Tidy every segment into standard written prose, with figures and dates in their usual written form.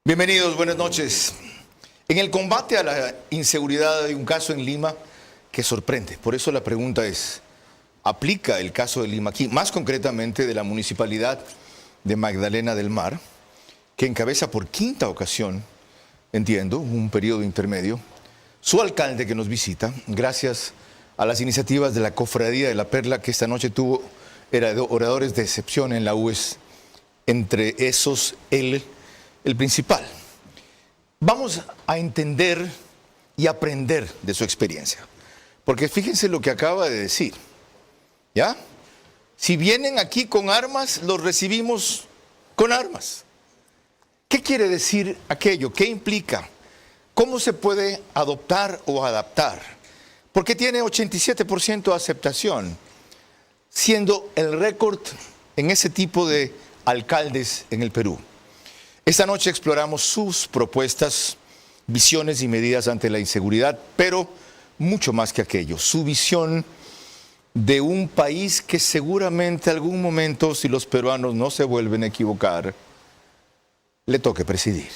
Bienvenidos, buenas noches. En el combate a la inseguridad hay un caso en Lima que sorprende. Por eso la pregunta es, ¿aplica el caso de Lima aquí? Más concretamente de la municipalidad de Magdalena del Mar, que encabeza por quinta ocasión, entiendo, un periodo intermedio, su alcalde que nos visita, gracias a las iniciativas de la Cofradía de la Perla, que esta noche tuvo oradores de excepción en la UES, entre esos el principal. Vamos a entender y aprender de su experiencia. Porque fíjense lo que acaba de decir. ¿Ya? Si vienen aquí con armas, los recibimos con armas. ¿Qué quiere decir aquello? ¿Qué implica? ¿Cómo se puede adoptar o adaptar? Porque tiene 87% de aceptación, siendo el récord en ese tipo de alcaldes en el Perú. Esta noche exploramos sus propuestas, visiones y medidas ante la inseguridad, pero mucho más que aquello, su visión de un país que seguramente algún momento, si los peruanos no se vuelven a equivocar, le toque presidir.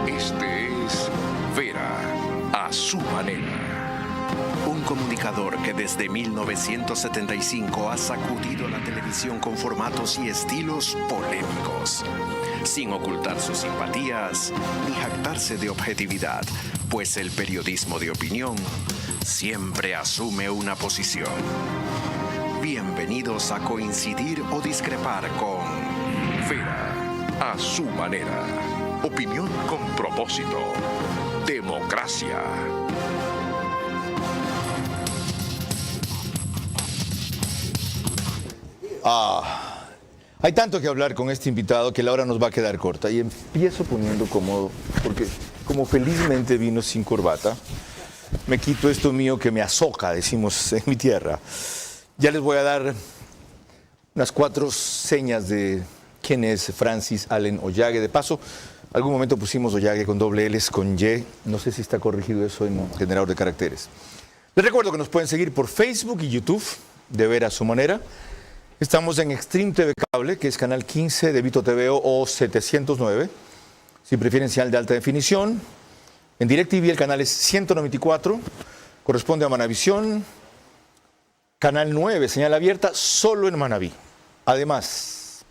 Este es Vera a su manera. Un comunicador que desde 1975 ha sacudido la televisión con formatos y estilos polémicos, sin ocultar sus simpatías ni jactarse de objetividad, pues el periodismo de opinión siempre asume una posición. Bienvenidos a coincidir o discrepar con Vera a su manera. Opinión con propósito. Democracia. Hay tanto que hablar con este invitado que la hora nos va a quedar corta y empiezo poniendo cómodo, porque como felizmente vino sin corbata, me quito esto mío que me azoca, decimos en mi tierra. Ya les voy a dar unas 4 señas de quién es Francis Allen Ollage. De paso, algún momento pusimos Ollage con doble L, con Y. No sé si está corregido eso en generador de caracteres. Les recuerdo que nos pueden seguir por Facebook y YouTube, de Vera a su manera. Estamos en Extreme TV Cable, que es canal 15 de Vito TV o 709. Si prefieren señal de alta definición. En DirecTV el canal es 194, corresponde a Manavisión. Canal 9, señal abierta, solo en Manaví. Además,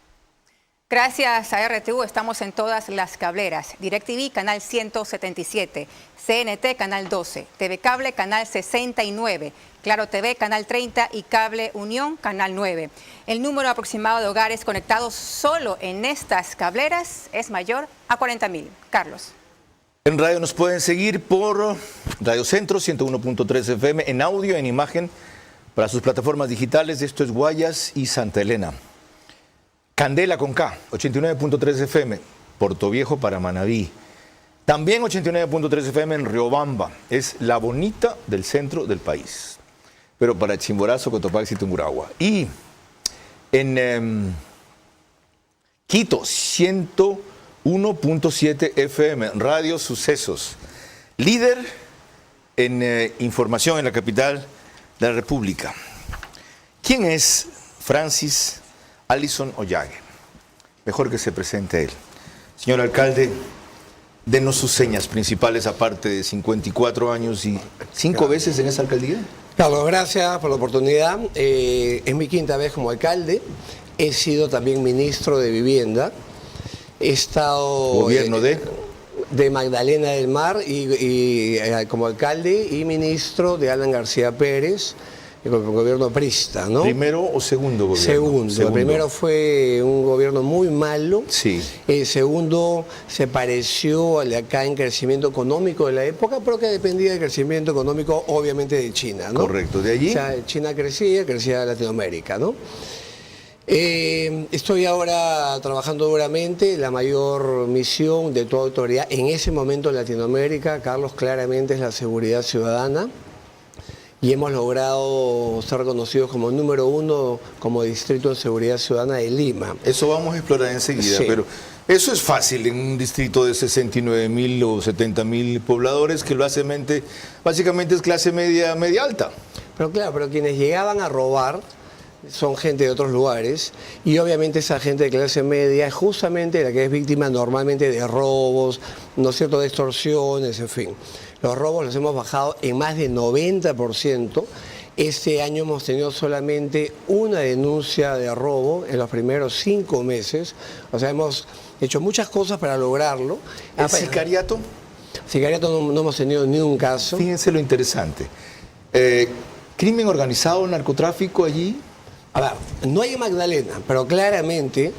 gracias a RTV estamos en todas las cableras. DirecTV, canal 177. CNT, canal 12. TV Cable, canal 69. Claro TV, canal 30 y Cable Unión, canal 9. El número aproximado de hogares conectados solo en estas cableras es mayor a 40.000. Carlos. En radio nos pueden seguir por Radio Centro, 101.3 FM, en audio, en imagen, para sus plataformas digitales. Esto es Guayas y Santa Elena. Candela con K, 89.3 FM, Puerto Viejo para Manaví. También 89.3 FM en Riobamba, es la bonita del centro del país. Pero para Chimborazo, Cotopaxi y Tungurahua. Y en Quito, 101.7 FM, Radio Sucesos. Líder en información en la capital de la República. ¿Quién es Francis Allen Ollage? Mejor que se presente él. Señor alcalde, denos sus señas principales, aparte de 54 años y 5 veces en esa alcaldía. Carlos, gracias por la oportunidad. Es mi quinta vez como alcalde. He sido también ministro de Vivienda. He estado... ¿Gobierno de? De Magdalena del Mar y como alcalde y ministro de Alan García Pérez, el gobierno prista, ¿no? ¿Primero o segundo gobierno? Segundo. El primero fue un gobierno muy malo. Sí. El segundo se pareció al de acá en crecimiento económico de la época, pero que dependía del crecimiento económico, obviamente, de China, ¿no? Correcto. ¿De allí? O sea, China crecía Latinoamérica, ¿no? Estoy ahora trabajando duramente. La mayor misión de toda autoridad en ese momento en Latinoamérica, Carlos, claramente es la seguridad ciudadana. Y hemos logrado ser reconocidos como número 1 como Distrito de Seguridad Ciudadana de Lima. Eso vamos a explorar enseguida, Sí. pero Eso es fácil en un distrito de 69.000 o 70.000 pobladores que básicamente es clase media, media alta. Pero claro, pero quienes llegaban a robar son gente de otros lugares y obviamente esa gente de clase media es justamente la que es víctima normalmente de robos, ¿no es cierto?, de extorsiones, en fin. Los robos los hemos bajado en más de 90%. Este año hemos tenido solamente una denuncia de robo en los primeros 5 meses. O sea, hemos hecho muchas cosas para lograrlo. ¿El sicariato? Sicariato no hemos tenido ni un caso. Fíjense lo interesante. ¿Crimen organizado, narcotráfico allí? A ver, no hay en Magdalena, pero claramente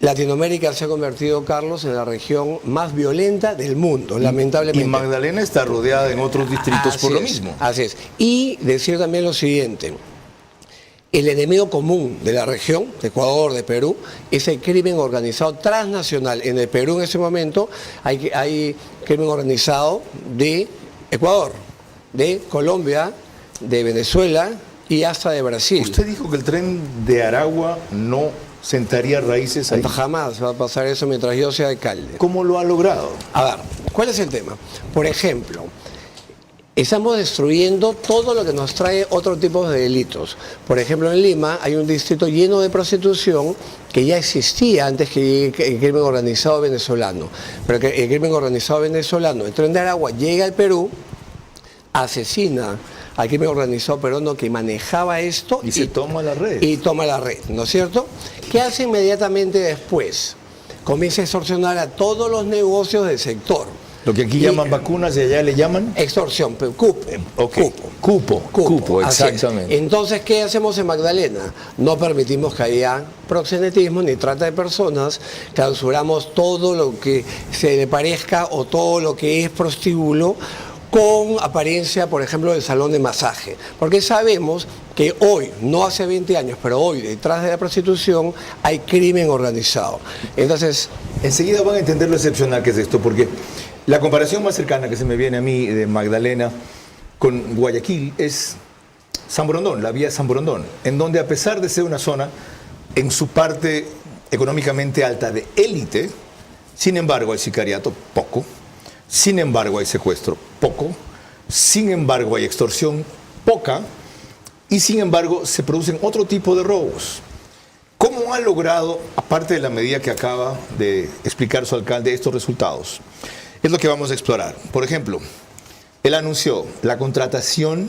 Latinoamérica se ha convertido, Carlos, en la región más violenta del mundo, lamentablemente. Y Magdalena está rodeada en otros distritos por lo mismo. Así es. Y decir también lo siguiente, el enemigo común de la región, de Ecuador, de Perú, es el crimen organizado transnacional. En el Perú en ese momento hay crimen organizado de Ecuador, de Colombia, de Venezuela y hasta de Brasil. Usted dijo que el tren de Aragua no sentaría raíces ahí. Jamás va a pasar eso mientras yo sea alcalde. ¿Cómo lo ha logrado? A ver, ¿cuál es el tema? Por ejemplo, estamos destruyendo todo lo que nos trae otro tipo de delitos. Por ejemplo, en Lima hay un distrito lleno de prostitución que ya existía antes que llegue el crimen organizado venezolano. Pero que el crimen organizado venezolano, el tren de Aragua, llega al Perú, asesina al crimen organizado peruano que manejaba esto y se toma la red. Y toma la red, ¿no es cierto? ¿Qué hace inmediatamente después? Comienza a extorsionar a todos los negocios del sector. Lo que aquí llaman vacunas y allá le llaman extorsión, cupo. Okay. Cupo, exactamente. Entonces, ¿qué hacemos en Magdalena? No permitimos que haya proxenetismo ni trata de personas, clausuramos todo lo que se le parezca o todo lo que es prostíbulo con apariencia, por ejemplo, del salón de masaje. Porque sabemos que hoy, no hace 20 años, pero hoy detrás de la prostitución hay crimen organizado. Entonces, enseguida van a entender lo excepcional que es esto, porque la comparación más cercana que se me viene a mí de Magdalena con Guayaquil es San Borondón, la vía San Borondón, en donde a pesar de ser una zona en su parte económicamente alta de élite, sin embargo hay sicariato, poco. Sin embargo, hay secuestro, poco. Sin embargo, hay extorsión, poca. Y sin embargo, se producen otro tipo de robos. ¿Cómo ha logrado, aparte de la medida que acaba de explicar su alcalde, estos resultados? Es lo que vamos a explorar. Por ejemplo, él anunció la contratación,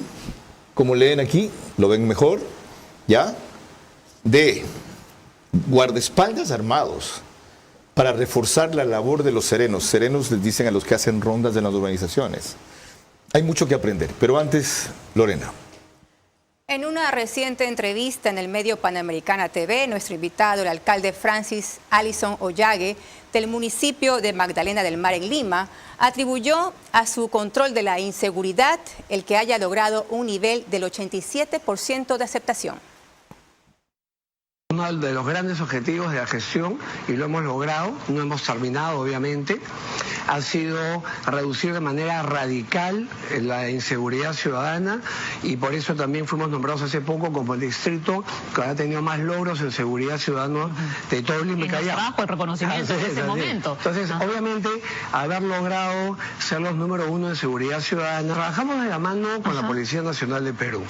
como leen aquí, lo ven mejor, ¿ya? De guardaespaldas armados para reforzar la labor de los serenos. Serenos les dicen a los que hacen rondas en las urbanizaciones. Hay mucho que aprender, pero antes, Lorena. En una reciente entrevista en el medio Panamericana TV, nuestro invitado, el alcalde Francis Allison Ollague, del municipio de Magdalena del Mar en Lima, atribuyó a su control de la inseguridad el que haya logrado un nivel del 87% de aceptación. Uno de los grandes objetivos de la gestión, y lo hemos logrado, no hemos terminado obviamente, ha sido reducir de manera radical la inseguridad ciudadana y por eso también fuimos nombrados hace poco como el distrito que ha tenido más logros en seguridad ciudadana de todo Lima y Callao. Bajo el reconocimiento en ese momento. Entonces, obviamente, haber logrado ser los número 1 en seguridad ciudadana, trabajamos de la mano con la Policía Nacional de Perú.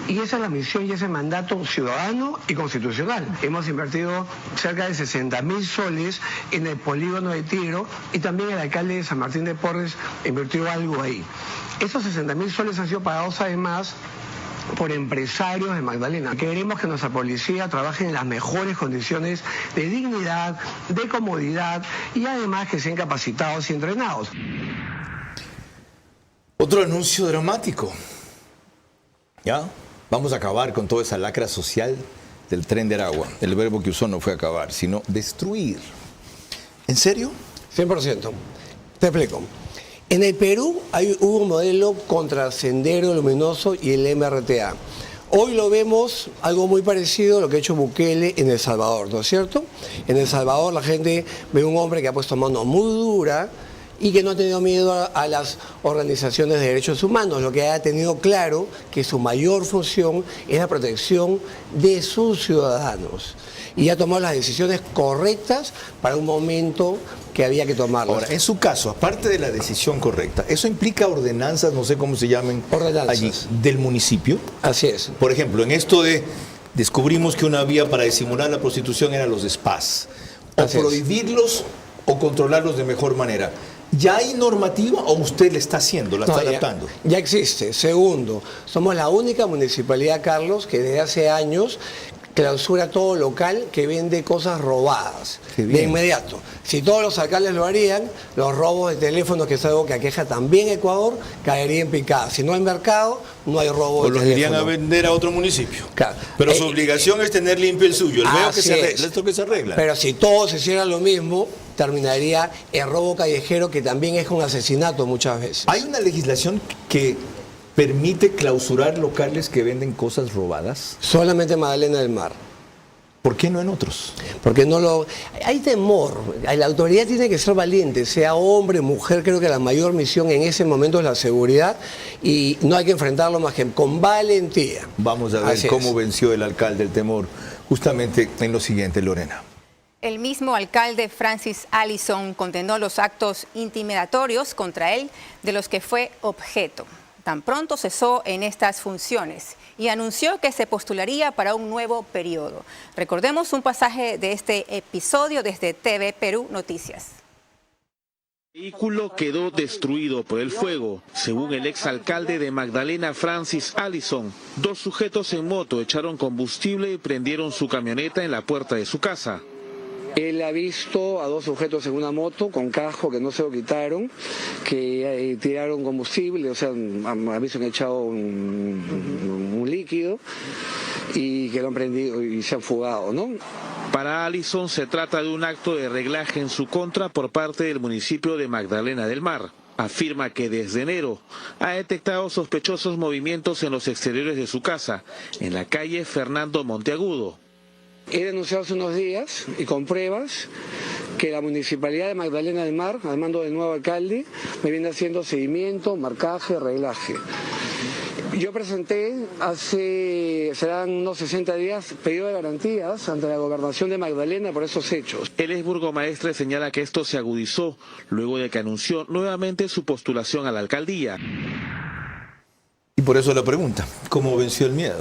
Y esa es la misión y ese mandato ciudadano y constitucional. Hemos invertido cerca de 60.000 soles en el polígono de Tiro y también el alcalde de San Martín de Porres invirtió algo ahí. Esos 60.000 soles han sido pagados además por empresarios de Magdalena. Queremos que nuestra policía trabaje en las mejores condiciones de dignidad, de comodidad y además que sean capacitados y entrenados. Otro anuncio dramático. ¿Ya? Vamos a acabar con toda esa lacra social del tren de Aragua. El verbo que usó no fue acabar, sino destruir. ¿En serio? 100%. Te explico. En el Perú hubo un modelo contra Sendero Luminoso y el MRTA. Hoy lo vemos algo muy parecido a lo que ha hecho Bukele en El Salvador, ¿no es cierto? En El Salvador la gente ve un hombre que ha puesto mano muy dura y que no ha tenido miedo a las organizaciones de derechos humanos, lo que ha tenido claro que su mayor función es la protección de sus ciudadanos. Y ha tomado las decisiones correctas para un momento que había que tomarlas. Ahora, en su caso, aparte de la decisión correcta, ¿eso implica ordenanzas, no sé cómo se llamen allí, del municipio? Así es. Por ejemplo, en esto de descubrimos que una vía para disimular la prostitución eran los spas. O Así es. prohibirlos o controlarlos de mejor manera. ¿Ya hay normativa o usted la está haciendo, la está adaptando? Ya existe. Segundo, somos la única municipalidad, Carlos, que desde hace años clausura todo local que vende cosas robadas de inmediato. Si todos los alcaldes lo harían, los robos de teléfonos, que es algo que aqueja también Ecuador, caería en picada. Si no hay mercado, no hay robo de teléfono. O los irían a vender a otro municipio. Claro. Pero su obligación es tener limpio el suyo. El veo que se arregla, esto que se arregla. Pero si todos hicieran lo mismo, terminaría el robo callejero, que también es un asesinato muchas veces. ¿Hay una legislación que permite clausurar locales que venden cosas robadas? Solamente Magdalena del Mar. ¿Por qué no en otros? Porque no lo... Hay temor. La autoridad tiene que ser valiente, sea hombre, mujer. Creo que la mayor misión en ese momento es la seguridad y no hay que enfrentarlo más que con valentía. Vamos a ver cómo venció el alcalde el temor justamente en lo siguiente, Lorena. El mismo alcalde Francis Allison condenó los actos intimidatorios contra él de los que fue objeto. Tan pronto cesó en estas funciones y anunció que se postularía para un nuevo periodo. Recordemos un pasaje de este episodio desde TV Perú Noticias. El vehículo quedó destruido por el fuego. Según el exalcalde de Magdalena, Francis Allison, 2 sujetos en moto echaron combustible y prendieron su camioneta en la puerta de su casa. Él ha visto a 2 sujetos en una moto con casco que no se lo quitaron, que tiraron combustible, o sea, ha visto que han echado un líquido y que lo han prendido y se han fugado, ¿no? Para Allison se trata de un acto de reglaje en su contra por parte del municipio de Magdalena del Mar. Afirma que desde enero ha detectado sospechosos movimientos en los exteriores de su casa, en la calle Fernando Monteagudo. He denunciado hace unos días, y con pruebas, que la Municipalidad de Magdalena del Mar, al mando del nuevo alcalde, me viene haciendo seguimiento, marcaje, reglaje. Yo presenté serán unos 60 días, pedido de garantías ante la gobernación de Magdalena por esos hechos. El ex burgomaestre señala que esto se agudizó luego de que anunció nuevamente su postulación a la alcaldía. Y por eso la pregunta, ¿cómo venció el miedo?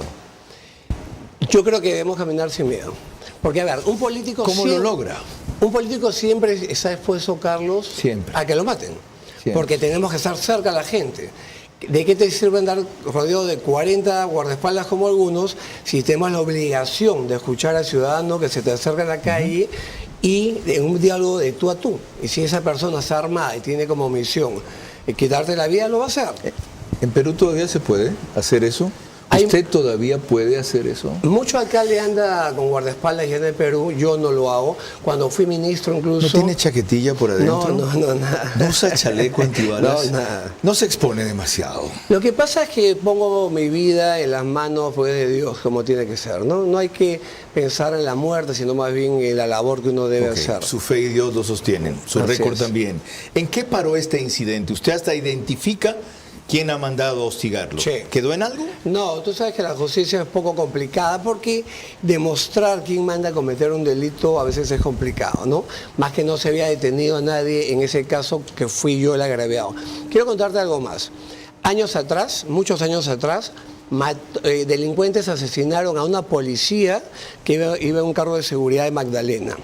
Yo creo que debemos caminar sin miedo. Porque, a ver, un político... ¿Cómo lo logra? Un político siempre está expuesto, Carlos, siempre, a que lo maten. Siempre. Porque tenemos que estar cerca a la gente. ¿De qué te sirve andar rodeado de 40 guardaespaldas como algunos si tenemos la obligación de escuchar al ciudadano que se te acerca en la calle y en un diálogo de tú a tú? Y si esa persona está armada y tiene como misión quitarte la vida, lo va a hacer. ¿En Perú todavía se puede hacer eso? ¿Usted todavía puede hacer eso? Mucho alcalde anda con guardaespaldas y en el Perú, yo no lo hago. Cuando fui ministro incluso... ¿No tiene chaquetilla por adentro? No, nada. ¿No usa chaleco antibalas? No, nada. No se expone demasiado. Lo que pasa es que pongo mi vida en las manos pues, de Dios, como tiene que ser, ¿no? No hay que pensar en la muerte, sino más bien en la labor que uno debe hacer. Su fe y Dios lo sostienen, su récord también. ¿En qué paró este incidente? ¿Usted hasta identifica quién ha mandado a hostigarlo? Sí. ¿Quedó en algo? No, tú sabes que la justicia es poco complicada porque demostrar quién manda a cometer un delito a veces es complicado, ¿no? Más que no se había detenido a nadie en ese caso que fui yo el agraviado. Quiero contarte algo más. Años atrás, muchos años atrás, delincuentes asesinaron a una policía que iba en un cargo de seguridad de Magdalena.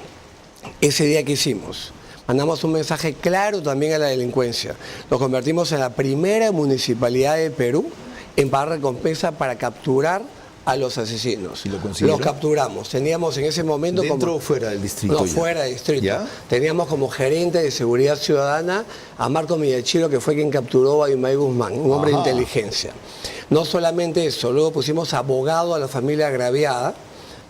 Ese día que hicimos. Mandamos un mensaje claro también a la delincuencia. Nos convertimos en la primera municipalidad del Perú en pagar recompensa para capturar a los asesinos. ¿Y lo consiguieron? Los capturamos. Teníamos en ese momento... ¿Dentro o fuera del distrito? No, ya? Fuera del distrito. ¿Ya? Teníamos como gerente de seguridad ciudadana a Marco Millachiro, que fue quien capturó a Imai Guzmán, un hombre de inteligencia. No solamente eso, luego pusimos abogado a la familia agraviada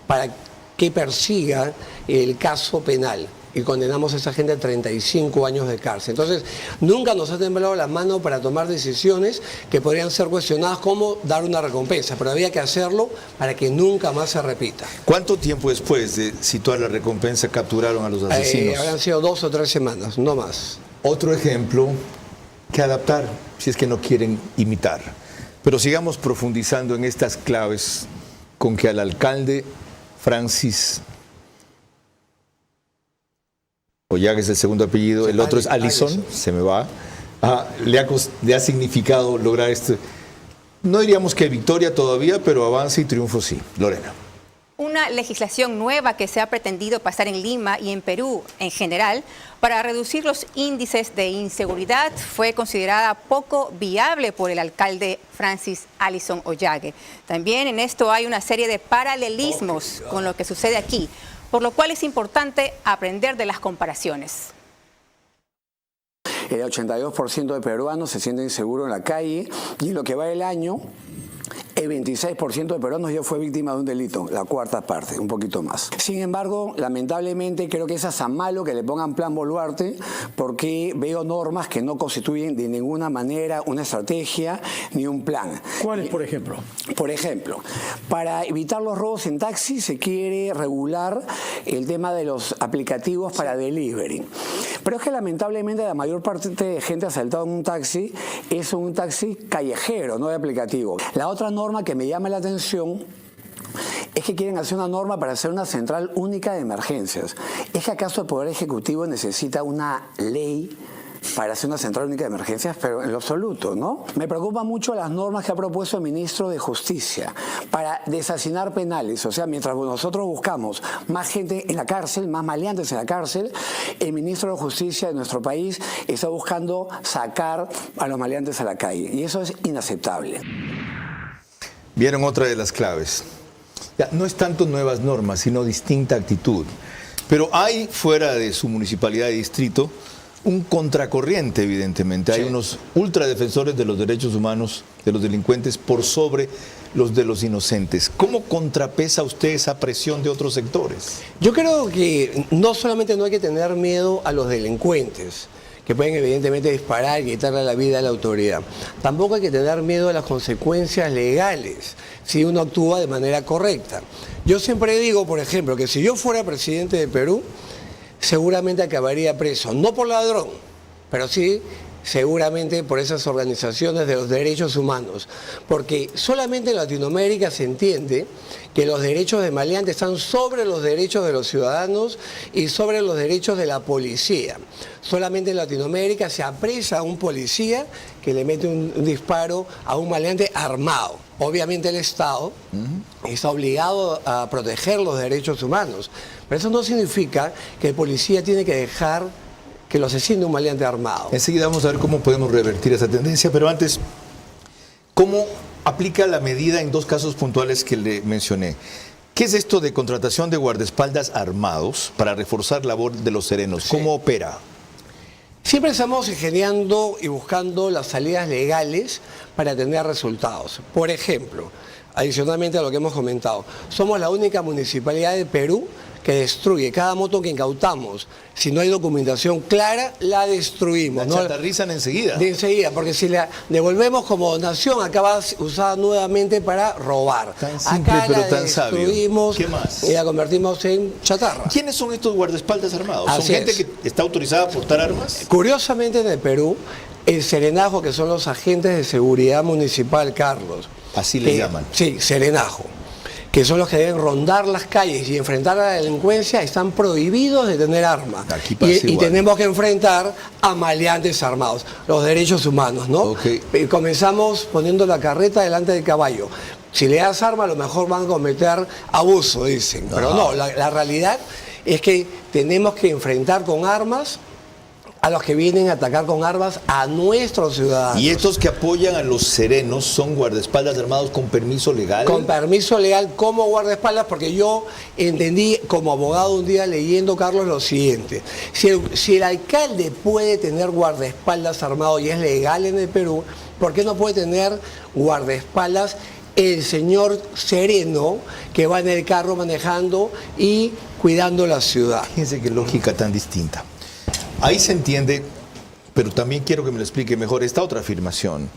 para que persiga el caso penal. Y condenamos a esa gente a 35 años de cárcel. Entonces, nunca nos ha temblado la mano para tomar decisiones que podrían ser cuestionadas como dar una recompensa, pero había que hacerlo para que nunca más se repita. ¿Cuánto tiempo después de situar la recompensa capturaron a los asesinos? Habían sido 2 o 3 semanas, no más. otro ejemplo que adaptar, si es que no quieren imitar. Pero sigamos profundizando en estas claves con que al alcalde Francis Ollaga es el segundo apellido, el otro es Allison, se me va, le ha significado lograr este, no diríamos que victoria todavía, pero avance y triunfo sí. Lorena. Una legislación nueva que se ha pretendido pasar en Lima y en Perú en general para reducir los índices de inseguridad fue considerada poco viable por el alcalde Francis Allison Ollaga. También en esto hay una serie de paralelismos con lo que sucede aquí, por lo cual es importante aprender de las comparaciones. El 82% de peruanos se sienten inseguros en la calle y en lo que va el año, el 26% de peruanos ya fue víctima de un delito, la cuarta parte, un poquito más. Sin embargo, lamentablemente creo que es hasta malo que le pongan plan Boluarte porque veo normas que no constituyen de ninguna manera una estrategia ni un plan. ¿Cuáles, por ejemplo? Por ejemplo, para evitar los robos en taxi se quiere regular el tema de los aplicativos para delivery. Pero es que lamentablemente la mayor parte de gente asaltada en un taxi es un taxi callejero, no de aplicativo. La otra norma que me llama la atención es que quieren hacer una norma para hacer una central única de emergencias. ¿Es que acaso el Poder Ejecutivo necesita una ley para hacer una central única de emergencias? Pero en lo absoluto, ¿no? Me preocupan mucho las normas que ha propuesto el ministro de Justicia para desasinar penales. O sea, mientras nosotros buscamos más gente en la cárcel, más maleantes en la cárcel, el ministro de Justicia de nuestro país está buscando sacar a los maleantes a la calle. Y eso es inaceptable. Vieron otra de las claves. Ya, no es tanto nuevas normas, sino distinta actitud. Pero hay fuera de su municipalidad de distrito un contracorriente, evidentemente. Hay unos ultradefensores de los derechos humanos de los delincuentes por sobre los de los inocentes. ¿Cómo contrapesa usted esa presión de otros sectores? Yo creo que no solamente no hay que tener miedo a los delincuentes, que pueden evidentemente disparar y quitarle la vida a la autoridad. Tampoco hay que tener miedo a las consecuencias legales si uno actúa de manera correcta. Yo siempre digo, por ejemplo, que si yo fuera presidente de Perú, seguramente acabaría preso, no por ladrón, pero sí seguramente por esas organizaciones de los derechos humanos, porque solamente en Latinoamérica se entiende que los derechos de maleantes están sobre los derechos de los ciudadanos y sobre los derechos de la policía. Solamente en Latinoamérica se apresa a un policía que le mete un disparo a un maleante armado. Obviamente el Estado está obligado a proteger los derechos humanos, pero eso no significa que el policía tiene que dejar que lo asesine un maleante armado. Enseguida vamos a ver cómo podemos revertir esa tendencia, pero antes, ¿cómo aplica la medida en dos casos puntuales que le mencioné? ¿Qué es esto de contratación de guardaespaldas armados para reforzar la labor de los serenos? Sí. ¿Cómo opera? Siempre estamos ingeniando y buscando las salidas legales para tener resultados. Por ejemplo, adicionalmente a lo que hemos comentado, somos la única municipalidad de Perú que destruye cada moto que incautamos. Si no hay documentación clara, la destruimos. La chatarrizan enseguida. De enseguida, porque si la devolvemos como donación, acaba usada nuevamente para robar. Tan simple, acá pero la tan sabio. destruimos. ¿Qué más? Y la convertimos en chatarra. ¿Quiénes son estos guardaespaldas armados? ¿Son Así gente es. que está autorizada a portar armas? Curiosamente en el Perú, el serenajo, que son los agentes de seguridad municipal, Carlos. Así le llaman. Sí, serenajo. Que son los que deben rondar las calles y enfrentar a la delincuencia, están prohibidos de tener armas. Aquí pasa Y igual. tenemos que enfrentar a maleantes armados, los derechos humanos, ¿no? Ok. Comenzamos poniendo la carreta delante del caballo. Si le das arma, a lo mejor van a cometer abuso, dicen. Pero no, la realidad es que tenemos que enfrentar con armas a los que vienen a atacar con armas a nuestros ciudadanos. ¿Y estos que apoyan a los serenos son guardaespaldas armados con permiso legal? Con permiso legal como guardaespaldas, porque yo entendí como abogado un día leyendo, Carlos, lo siguiente. Si el alcalde puede tener guardaespaldas armados y es legal en el Perú, ¿por qué no puede tener guardaespaldas el señor sereno que va en el carro manejando y cuidando la ciudad? Fíjense qué lógica tan distinta. Ahí se entiende, pero también quiero que me lo explique mejor esta otra afirmación.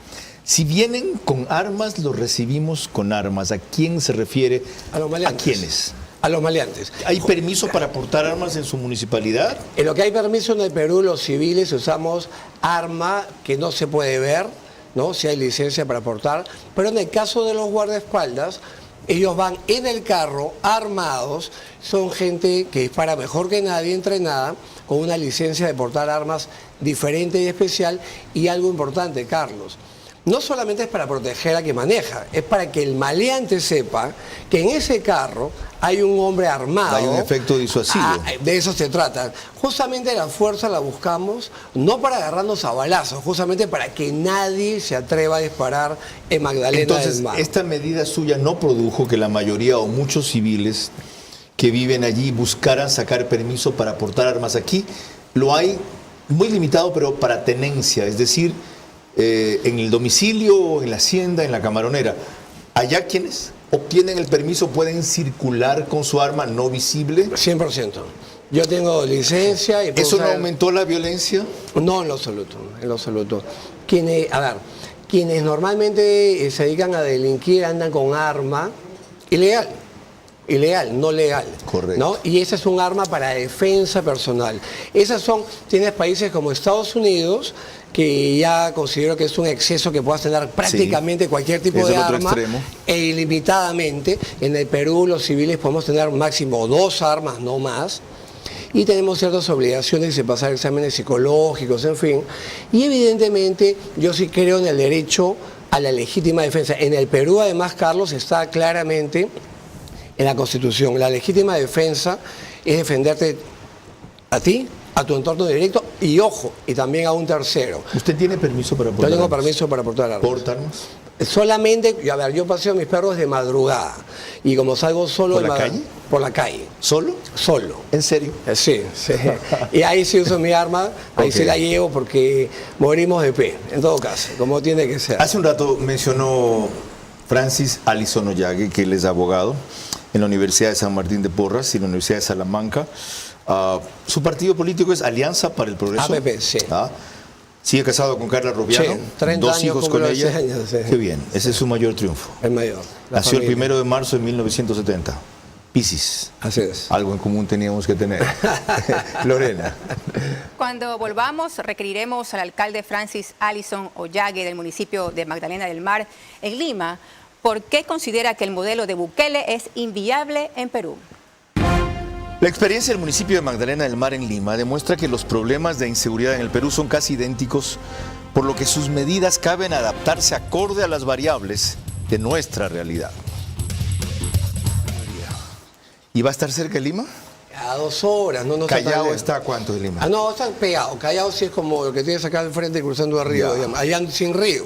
Si vienen con armas, los recibimos con armas. ¿A quién se refiere? A los maleantes. ¿A quiénes? A los maleantes. ¿Hay permiso para portar armas en su municipalidad? En lo que hay permiso en el Perú, los civiles usamos arma que no se puede ver, ¿no? Si hay licencia para portar, pero en el caso de los guardaespaldas, ellos van en el carro armados, son gente que dispara mejor que nadie, entrenada, con una licencia de portar armas diferente y especial, y algo importante, Carlos. No solamente es para proteger a quien maneja, es para que el maleante sepa que en ese carro hay un hombre armado. Hay un efecto disuasivo. De eso se trata. Justamente la fuerza la buscamos no para agarrarnos a balazos, justamente para que nadie se atreva a disparar en Magdalena del Mar. Esta medida suya no produjo que la mayoría o muchos civiles que viven allí buscaran sacar permiso para portar armas aquí. Lo hay muy limitado, pero para tenencia, es decir, en el domicilio, en la hacienda, en la camaronera. Allá quienes obtienen el permiso pueden circular con su arma no visible. 100%. Yo tengo licencia y ¿Eso no aumentó la violencia? No, en lo absoluto, en lo absoluto. Quienes normalmente se dedican a delinquir andan con arma ilegal, no legal. Correcto. ¿No? Y ese es un arma para defensa personal. Tienes países como Estados Unidos, que ya considero que es un exceso que puedas tener prácticamente cualquier tipo de arma e ilimitadamente. En el Perú los civiles podemos tener máximo 2 armas, no más. Y tenemos ciertas obligaciones de pasar exámenes psicológicos, en fin. Y evidentemente yo sí creo en el derecho a la legítima defensa. En el Perú, además, Carlos, está claramente en la Constitución. La legítima defensa es defenderte a ti, a tu entorno directo y, ojo, y también a un tercero. ¿Usted tiene permiso para portar armas? Yo tengo permiso para portar armas. ¿Porta armas? Solamente, yo paseo a mis perros de madrugada y como salgo solo... ¿Por la calle? Por la calle. ¿Solo? Solo. ¿En serio? Sí. Y ahí sí uso mi arma, ahí sí la llevo porque morimos de pie, en todo caso, como tiene que ser. Hace un rato mencionó Francis Alison Ollague, que él es abogado en la Universidad de San Martín de Porras y en la Universidad de Salamanca. Su partido político es Alianza para el Progreso. APP, sí. Sigue casado con Carla Rubiano, sí, 30 2 años, hijos con ella. Años, sí. Qué bien, ese es su mayor triunfo. El mayor. Nació el 1 de marzo de 1970. Piscis. Así es. Algo en común teníamos que tener. Lorena. Cuando volvamos, requeriremos al alcalde Francis Alison Ollague del municipio de Magdalena del Mar, en Lima, por qué considera que el modelo de Bukele es inviable en Perú. La experiencia del municipio de Magdalena del Mar en Lima demuestra que los problemas de inseguridad en el Perú son casi idénticos, por lo que sus medidas caben adaptarse acorde a las variables de nuestra realidad. ¿Y va a estar cerca de Lima? A 2 horas, no ¿Callao está a cuánto de Lima? No, está pegado. Callao sí es como lo que tienes acá al frente cruzando el río, digamos. Allá sin río.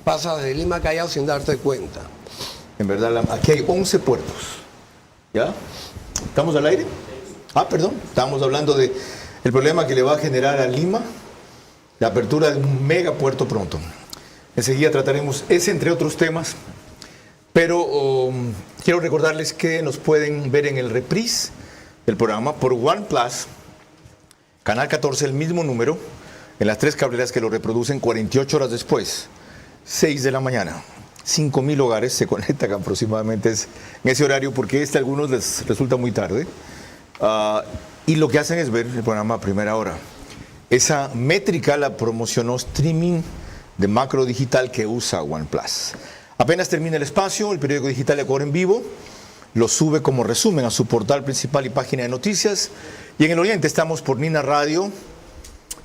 Pasas de Lima a Callao sin darte cuenta. En verdad, aquí hay 11 puertos. ¿Ya? ¿Estamos al aire? Perdón. Estábamos hablando del problema que le va a generar a Lima la apertura de un megapuerto pronto. Enseguida trataremos ese, entre otros temas. Pero quiero recordarles que nos pueden ver en el reprise del programa por OnePlus, Canal 14, el mismo número, en las 3 cableras que lo reproducen 48 horas después, 6 de la mañana. 5.000 hogares se conectan aproximadamente en ese horario porque a algunos les resulta muy tarde. Y lo que hacen es ver el programa a primera hora. Esa métrica la promocionó Streaming de Macro Digital que usa OnePlus. Apenas termina el espacio, el periódico digital Ecuador en Vivo lo sube como resumen a su portal principal y página de noticias. Y en el Oriente estamos por Nina Radio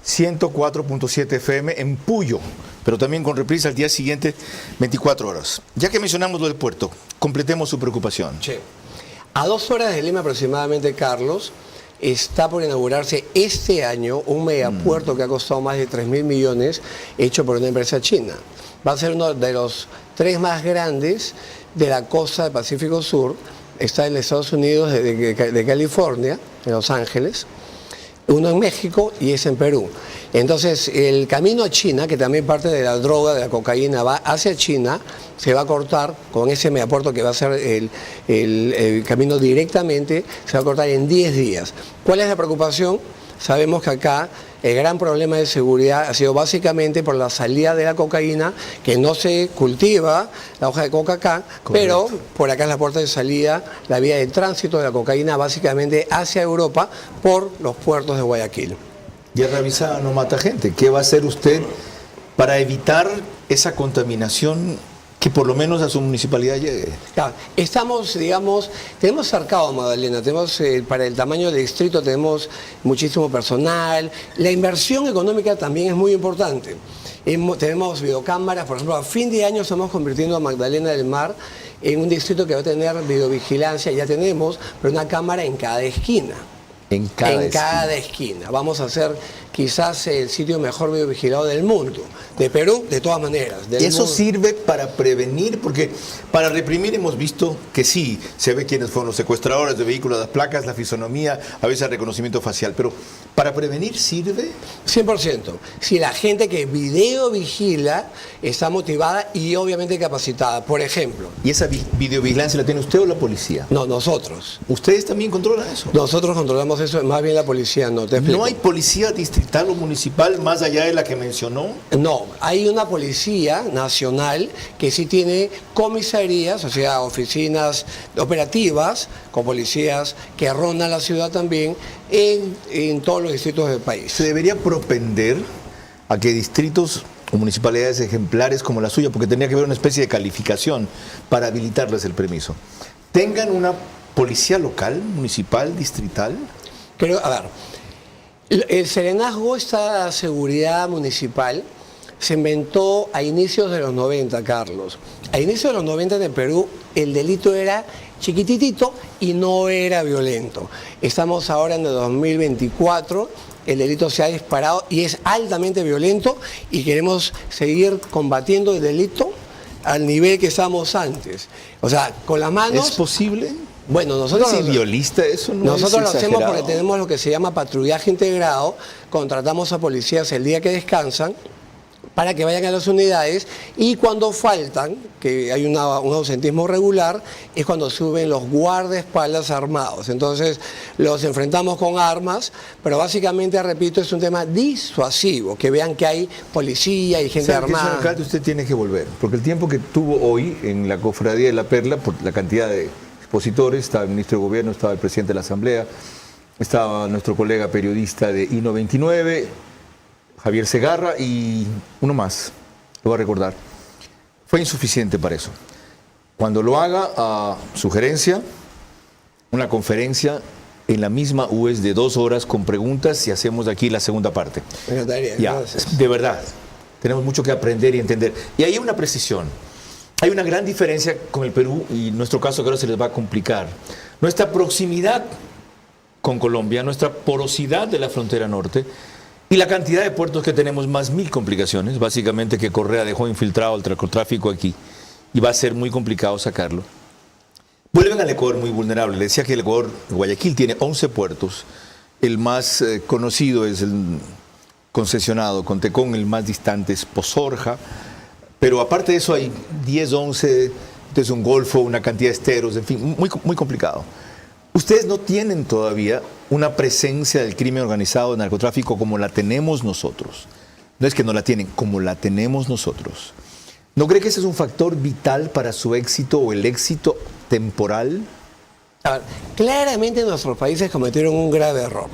104.7 FM en Puyo, pero también con reprisa al día siguiente, 24 horas. Ya que mencionamos lo del puerto, completemos su preocupación. Sí. A 2 horas de Lima aproximadamente, Carlos, está por inaugurarse este año un megapuerto que ha costado más de 3.000 millones, hecho por una empresa china. Va a ser uno de los 3 más grandes de la costa del Pacífico Sur. Está en Estados Unidos, de California, en Los Ángeles. Uno en México y es en Perú. Entonces, el camino a China, que también parte de la droga, de la cocaína, va hacia China, se va a cortar con ese megapuerto que va a ser el camino directamente, se va a cortar en 10 días. ¿Cuál es la preocupación? Sabemos que acá el gran problema de seguridad ha sido básicamente por la salida de la cocaína, que no se cultiva la hoja de coca acá, pero por acá es la puerta de salida, la vía de tránsito de la cocaína básicamente hacia Europa por los puertos de Guayaquil. Ya revisada no mata gente. ¿Qué va a hacer usted para evitar esa contaminación que por lo menos a su municipalidad llegue? Claro, estamos, digamos, tenemos cercado Magdalena, tenemos para el tamaño del distrito tenemos muchísimo personal, la inversión económica también es muy importante. Tenemos videocámaras, por ejemplo, a fin de año estamos convirtiendo a Magdalena del Mar en un distrito que va a tener videovigilancia, ya tenemos, pero una cámara en cada esquina. En cada esquina. Vamos a hacer quizás el sitio mejor videovigilado del mundo. De Perú, de todas maneras. Del ¿Eso mundo. sirve para prevenir? Porque para reprimir hemos visto que sí, se ve quiénes fueron los secuestradores de vehículos, las placas, la fisonomía, a veces el reconocimiento facial. Pero ¿para prevenir sirve? 100%. Si la gente que videovigila está motivada y obviamente capacitada. Por ejemplo. ¿Y esa videovigilancia la tiene usted o la policía? No, nosotros. ¿Ustedes también controlan eso? Nosotros controlamos eso, más bien la policía no. Te explico. ¿No hay policía distrital o municipal más allá de la que mencionó? No, hay una policía nacional que sí tiene comisarías, o sea, oficinas operativas con policías que rondan la ciudad también en todos los distritos del país. Se debería propender a que distritos o municipalidades ejemplares como la suya, porque tendría que haber una especie de calificación para habilitarles el permiso, tengan una policía local, municipal, distrital. Creo, a ver, el serenazgo, esta seguridad municipal, se inventó a inicios de los 90, Carlos. A inicios de los 90 en el Perú el delito era chiquititito y no era violento. Estamos ahora en el 2024, el delito se ha disparado y es altamente violento y queremos seguir combatiendo el delito al nivel que estábamos antes. O sea, con las manos... ¿Es posible? Bueno, nosotros... ¿No es idealista eso? Nosotros lo hacemos porque tenemos tenemos lo que se llama patrullaje integrado, contratamos a policías el día que descansan para que vayan a las unidades y cuando faltan, que hay un ausentismo regular, es cuando suben los guardaespaldas armados. Entonces los enfrentamos con armas, pero básicamente, repito, es un tema disuasivo, que vean que hay policía y gente armada. Señor alcalde, usted tiene que volver, porque el tiempo que tuvo hoy en la Cofradía de la Perla, por la cantidad de expositores, estaba el ministro de Gobierno, estaba el presidente de la Asamblea, estaba nuestro colega periodista de I-99, Javier Segarra y uno más, lo voy a recordar. Fue insuficiente para eso. Cuando lo haga, a sugerencia, una conferencia en la misma UES de 2 horas con preguntas y hacemos aquí la segunda parte. Me encantaría, Ya, gracias. de verdad, tenemos mucho que aprender y entender. Y hay una precisión. Hay una gran diferencia con el Perú y en nuestro caso que ahora se les va a complicar. Nuestra proximidad con Colombia, nuestra porosidad de la frontera norte y la cantidad de puertos que tenemos, más 1000 complicaciones, básicamente que Correa dejó infiltrado el narcotráfico aquí y va a ser muy complicado sacarlo. Vuelven al Ecuador muy vulnerable. Le decía que el Ecuador, Guayaquil, tiene 11 puertos. El más conocido es el concesionado con Tecón, el más distante es Pozorja. Pero aparte de eso hay 10, 11, entonces un golfo, una cantidad de esteros, en fin, muy complicado. Ustedes no tienen todavía una presencia del crimen organizado, del narcotráfico como la tenemos nosotros. No es que no la tienen, como la tenemos nosotros. ¿No cree que ese es un factor vital para su éxito o el éxito temporal? A ver, claramente nuestros países cometieron un grave error.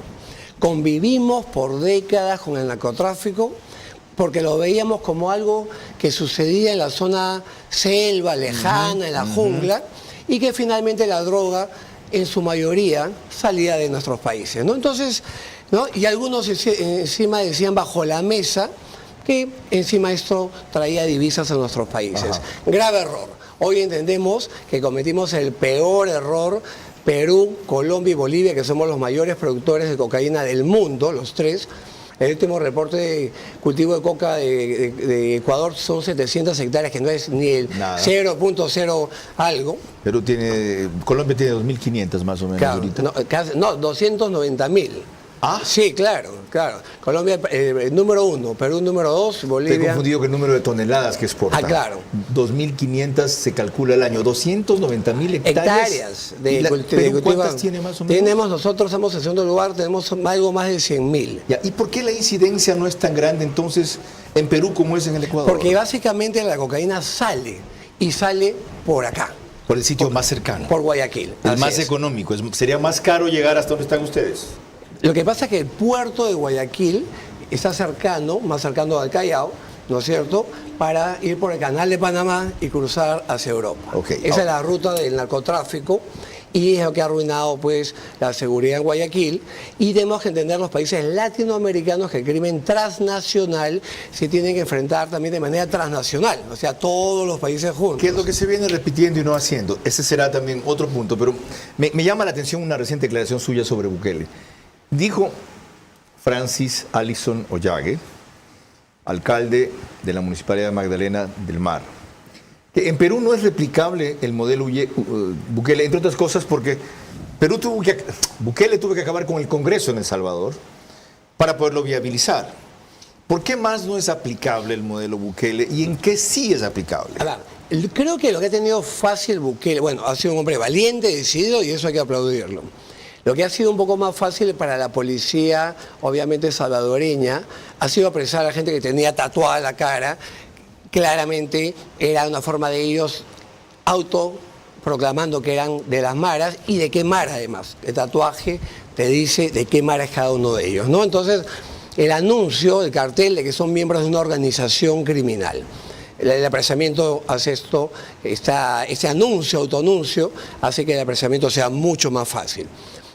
Convivimos por décadas con el narcotráfico porque lo veíamos como algo que sucedía en la zona selva, lejana, en la jungla, y que finalmente la droga, en su mayoría, salía de nuestros países, ¿no? Entonces, ¿no? Y algunos encima decían bajo la mesa que encima esto traía divisas a nuestros países. Ajá. Grave error. Hoy entendemos que cometimos el peor error. Perú, Colombia y Bolivia, que somos los mayores productores de cocaína del mundo, los tres. El último reporte de cultivo de coca de Ecuador son 700 hectáreas, que no es ni el 0.0 algo. Colombia tiene 2.500 más o menos, claro, ahorita. No, 290.000. Ah, Sí, claro. Colombia número 1, Perú número 2, estoy Bolivia. confundido con el número de toneladas que exporta. Ah, claro. 2.500 se calcula al año. 290.000 Hectáreas ¿Y de Perú cultivo. cuántas tiene más o menos? Nosotros estamos en segundo lugar, tenemos algo más de 100.000. Ya, ¿y por qué la incidencia no es tan grande entonces en Perú como es en el Ecuador? Porque básicamente la cocaína sale por acá, por el sitio más cercano. por Guayaquil. El Así más es. económico. Sería más caro llegar hasta donde están ustedes. Lo que pasa es que el puerto de Guayaquil está cercano, más cercano al Callao, ¿no es cierto?, para ir por el canal de Panamá y cruzar hacia Europa. Ok. Esa es la ruta del narcotráfico y es lo que ha arruinado pues la seguridad en Guayaquil, y tenemos que entender los países latinoamericanos que el crimen transnacional se tienen que enfrentar también de manera transnacional, o sea, todos los países juntos. ¿Qué es lo que se viene repitiendo y no haciendo? Ese será también otro punto, pero me llama la atención una reciente declaración suya sobre Bukele. Dijo Francis Alison Ollagüe, alcalde de la Municipalidad de Magdalena del Mar, que en Perú no es replicable el modelo Bukele, entre otras cosas porque Bukele tuvo que acabar con el Congreso en El Salvador para poderlo viabilizar. ¿Por qué más no es aplicable el modelo Bukele y en qué sí es aplicable? A ver, creo que lo que ha tenido fácil Bukele, bueno, ha sido un hombre valiente, decidido, y eso hay que aplaudirlo. Lo que ha sido un poco más fácil para la policía, obviamente salvadoreña, ha sido apresar a la gente que tenía tatuada la cara. Claramente era una forma de ellos autoproclamando que eran de las maras y de qué mara además. El tatuaje te dice de qué mara es cada uno de ellos, ¿no? Entonces, el anuncio, el cartel de que son miembros de una organización criminal. El apresamiento hace esto, este anuncio, autoanuncio, hace que el apresamiento sea mucho más fácil.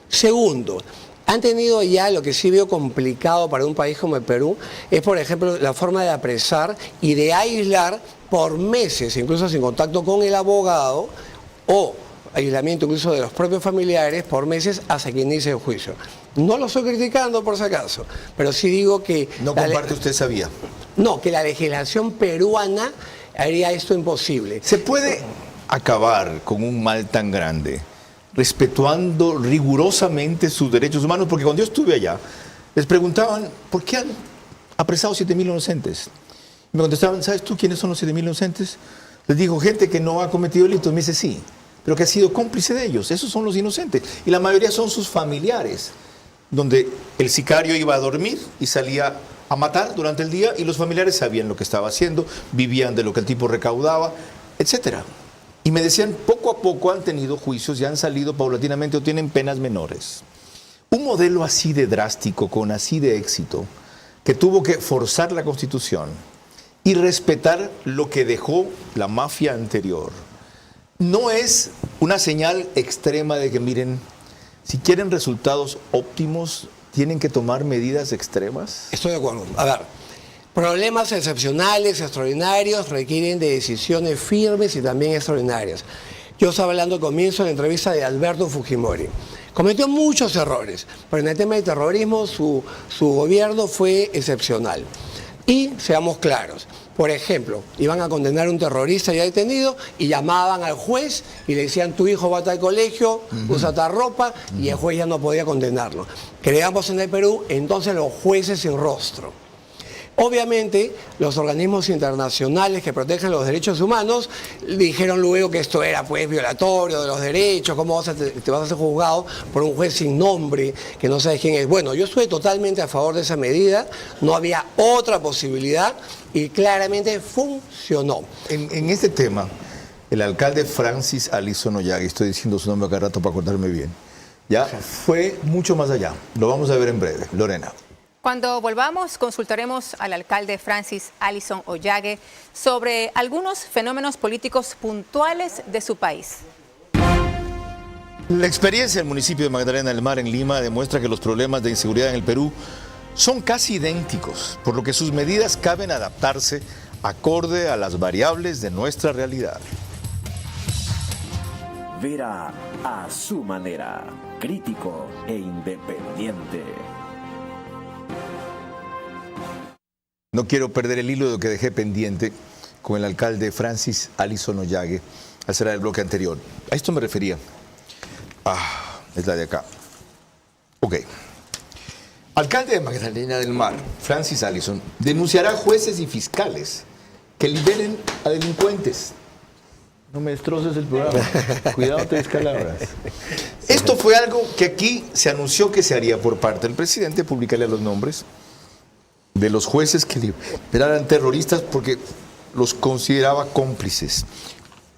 Segundo, han tenido ya lo que sí veo complicado para un país como el Perú, es por ejemplo la forma de apresar y de aislar por meses, incluso sin contacto con el abogado, o aislamiento incluso de los propios familiares por meses hasta que inicie el juicio. No lo estoy criticando por si acaso, pero sí digo que... No comparte usted esa vía. No, que la legislación peruana haría esto imposible. ¿Se puede acabar con un mal tan grande respetuando rigurosamente sus derechos humanos? Porque cuando yo estuve allá, les preguntaban, ¿por qué han apresado 7.000 inocentes? Y me contestaban, ¿sabes tú quiénes son los 7.000 inocentes? Les digo, gente que no ha cometido delitos. Me dice, sí, pero que ha sido cómplice de ellos. Esos son los inocentes. Y la mayoría son sus familiares, donde el sicario iba a dormir y salía a matar durante el día y los familiares sabían lo que estaba haciendo, vivían de lo que el tipo recaudaba, etcétera. Y me decían, poco a poco han tenido juicios y han salido paulatinamente o tienen penas menores. Un modelo así de drástico, con así de éxito, que tuvo que forzar la Constitución y respetar lo que dejó la mafia anterior, no es una señal extrema de que, miren, si quieren resultados óptimos, tienen que tomar medidas extremas. Estoy de acuerdo. A ver, problemas excepcionales, extraordinarios, requieren de decisiones firmes y también extraordinarias. Yo estaba hablando al comienzo de la entrevista de Alberto Fujimori. Cometió muchos errores, pero en el tema del terrorismo su gobierno fue excepcional. Y seamos claros, por ejemplo, iban a condenar a un terrorista ya detenido y llamaban al juez y le decían, tu hijo va a tal colegio, usa tal ropa, y el juez ya no podía condenarlo. Creamos en el Perú entonces los jueces sin rostro. Obviamente, los organismos internacionales que protegen los derechos humanos dijeron luego que esto era pues violatorio de los derechos, cómo te vas a ser juzgado por un juez sin nombre, que no sabes quién es. Bueno, yo estuve totalmente a favor de esa medida, no había otra posibilidad y claramente funcionó. En este tema, el alcalde Francis Alison Ollagüe, estoy diciendo su nombre cada rato para acordarme bien, ya fue mucho más allá. Lo vamos a ver en breve. Lorena. Cuando volvamos, consultaremos al alcalde Francis Alison Ollagüe sobre algunos fenómenos políticos puntuales de su país. La experiencia del municipio de Magdalena del Mar en Lima demuestra que los problemas de inseguridad en el Perú son casi idénticos, por lo que sus medidas caben adaptarse acorde a las variables de nuestra realidad. Vera a su manera, crítico e independiente. No quiero perder el hilo de lo que dejé pendiente con el alcalde Francis Alison Ollagüe al cerrar el bloque anterior. A esto me refería. Es la de acá. Ok. Alcalde de Magdalena del Mar, Francis Allison, denunciará a jueces y fiscales que liberen a delincuentes. No me destroces el programa. Cuidado, te descalabras. Esto fue algo que aquí se anunció que se haría por parte del presidente, publicarle los nombres de los jueces que liberaran terroristas porque los consideraba cómplices.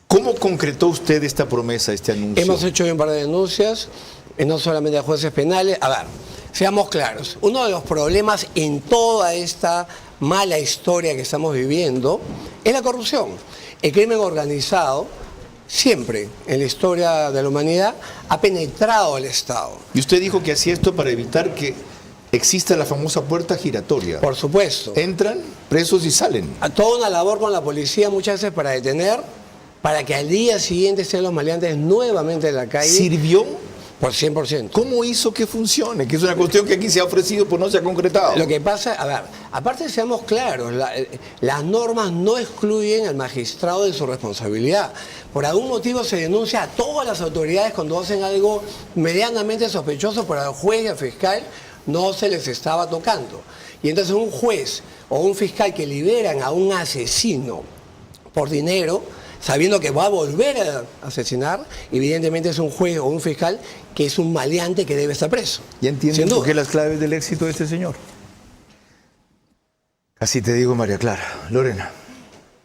¿Cómo concretó usted esta promesa, este anuncio? Hemos hecho un par de denuncias, no solamente a jueces penales. A ver, seamos claros, uno de los problemas en toda esta mala historia que estamos viviendo es la corrupción. El crimen organizado, siempre en la historia de la humanidad, ha penetrado al Estado. Y usted dijo que hacía esto para evitar que exista la famosa puerta giratoria. Por supuesto. Entran presos y salen. A toda una labor con la policía muchas veces para detener, para que al día siguiente estén los maleantes nuevamente en la calle. ¿Sirvió? Por 100%. ¿Cómo hizo que funcione? Que es una cuestión que aquí se ha ofrecido, pero no se ha concretado. Lo que pasa, a ver, aparte seamos claros, las normas no excluyen al magistrado de su responsabilidad. Por algún motivo se denuncia a todas las autoridades cuando hacen algo medianamente sospechoso, pero al juez y al fiscal no se les estaba tocando. Y entonces un juez o un fiscal que liberan a un asesino por dinero, sabiendo que va a volver a asesinar, evidentemente es un juez o un fiscal que es un maleante que debe estar preso. ¿Ya entienden por qué las claves del éxito de este señor? Así te digo, María Clara. Lorena.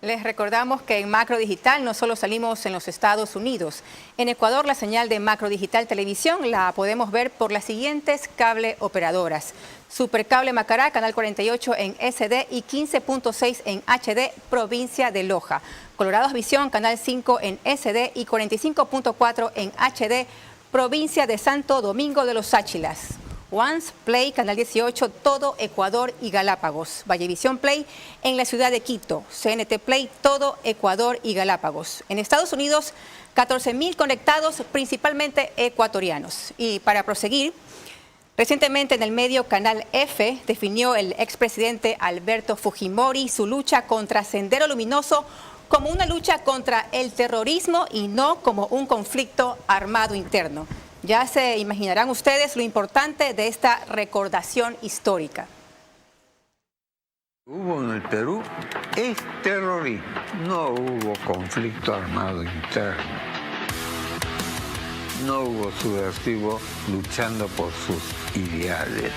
Les recordamos que en Macro Digital no solo salimos en los Estados Unidos. En Ecuador la señal de Macro Digital Televisión la podemos ver por las siguientes cable operadoras. Supercable Macará, canal 48 en SD y 15.6 en HD, provincia de Loja. Colorados Visión, canal 5 en SD y 45.4 en HD, provincia de Santo Domingo de los Áchilas. Once Play, canal 18, todo Ecuador y Galápagos. Vallevisión Play en la ciudad de Quito. CNT Play, todo Ecuador y Galápagos. En Estados Unidos, 14.000 conectados, principalmente ecuatorianos. Y para proseguir, recientemente en el medio Canal F definió el expresidente Alberto Fujimori su lucha contra Sendero Luminoso como una lucha contra el terrorismo y no como un conflicto armado interno. Ya se imaginarán ustedes lo importante de esta recordación histórica. Hubo en el Perú es terrorismo, no hubo conflicto armado interno, no hubo subversivos luchando por sus ideales.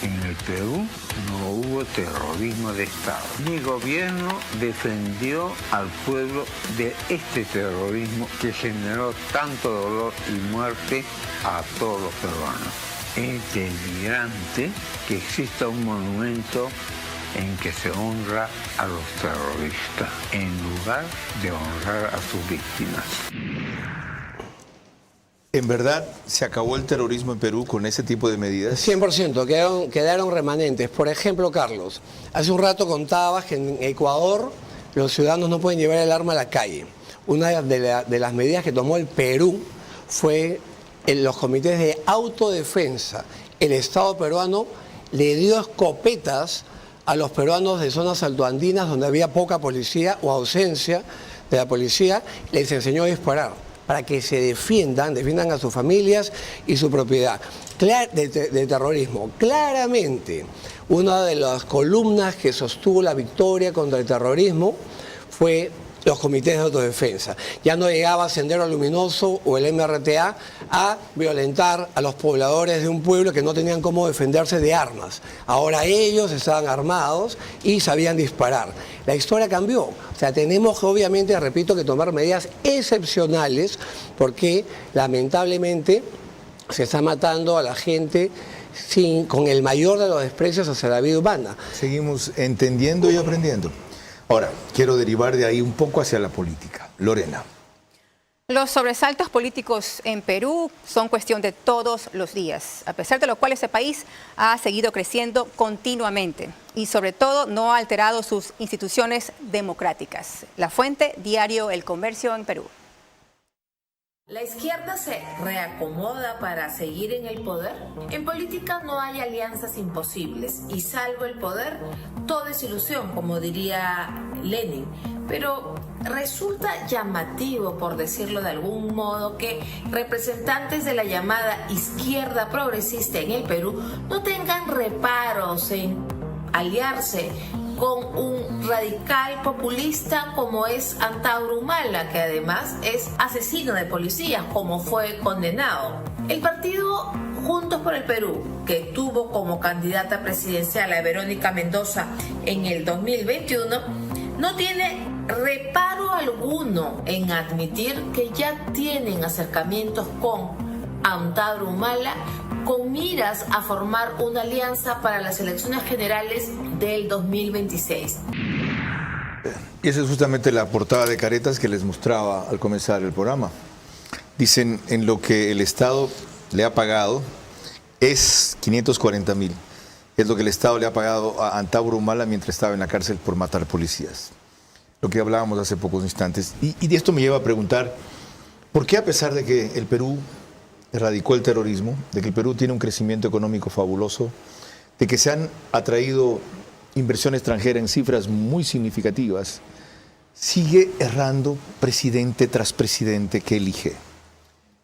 En el Perú no hubo terrorismo de Estado. Mi gobierno defendió al pueblo de este terrorismo que generó tanto dolor y muerte a todos los peruanos. Es delirante que exista un monumento en que se honra a los terroristas en lugar de honrar a sus víctimas. ¿En verdad se acabó el terrorismo en Perú con ese tipo de medidas? 100%, quedaron remanentes. Por ejemplo, Carlos, hace un rato contabas que en Ecuador los ciudadanos no pueden llevar el arma a la calle. Una de las medidas que tomó el Perú fue en los comités de autodefensa. El Estado peruano le dio escopetas a los peruanos de zonas altoandinas donde había poca policía o ausencia de la policía, les enseñó a disparar para que se defiendan a sus familias y su propiedad de terrorismo. Claramente, una de las columnas que sostuvo la victoria contra el terrorismo fue los comités de autodefensa. Ya no llegaba Sendero Luminoso o el MRTA a violentar a los pobladores de un pueblo que no tenían cómo defenderse de armas. Ahora ellos estaban armados y sabían disparar. La historia cambió. O sea, tenemos obviamente, repito, que tomar medidas excepcionales porque lamentablemente se está matando a la gente con el mayor de los desprecios hacia la vida humana. Seguimos entendiendo y aprendiendo. Ahora, quiero derivar de ahí un poco hacia la política. Lorena. Los sobresaltos políticos en Perú son cuestión de todos los días, a pesar de lo cual ese país ha seguido creciendo continuamente y sobre todo no ha alterado sus instituciones democráticas. La fuente, diario El Comercio en Perú. ¿La izquierda se reacomoda para seguir en el poder? En política no hay alianzas imposibles y salvo el poder, todo es ilusión, como diría Lenin. Pero Resulta llamativo, por decirlo de algún modo, que representantes de la llamada izquierda progresista en el Perú no tengan reparos en aliarse con un radical populista como es Antauro Humala, que además es asesino de policías, como fue condenado. El partido Juntos por el Perú, que tuvo como candidata presidencial a Verónica Mendoza en el 2021, no tiene reparo alguno en admitir que ya tienen acercamientos con Antauro Humala con miras a formar una alianza para las elecciones generales del 2026. Y esa es justamente la portada de Caretas que les mostraba al comenzar el programa. Dicen, en lo que el Estado le ha pagado es 540.000. Es lo que el Estado le ha pagado a Antauro Humala mientras estaba en la cárcel por matar policías. Lo que hablábamos hace pocos instantes. Y de esto me lleva a preguntar, ¿por qué a pesar de que el Perú erradicó el terrorismo, de que el Perú tiene un crecimiento económico fabuloso, de que se han atraído inversión extranjera en cifras muy significativas, sigue errando presidente tras presidente que elige?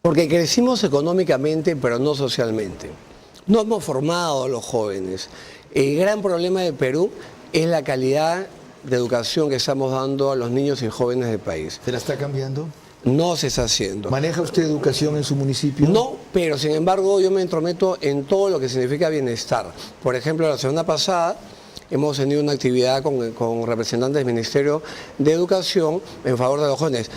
Porque crecimos económicamente, pero no socialmente. No hemos formado a los jóvenes. El gran problema de Perú es la calidad de educación que estamos dando a los niños y jóvenes del país. ¿Se la está cambiando? No se está haciendo. ¿Maneja usted educación en su municipio? No, pero sin embargo yo me entrometo en todo lo que significa bienestar. Por ejemplo, la semana pasada hemos tenido una actividad con representantes del Ministerio de Educación en favor de los jóvenes.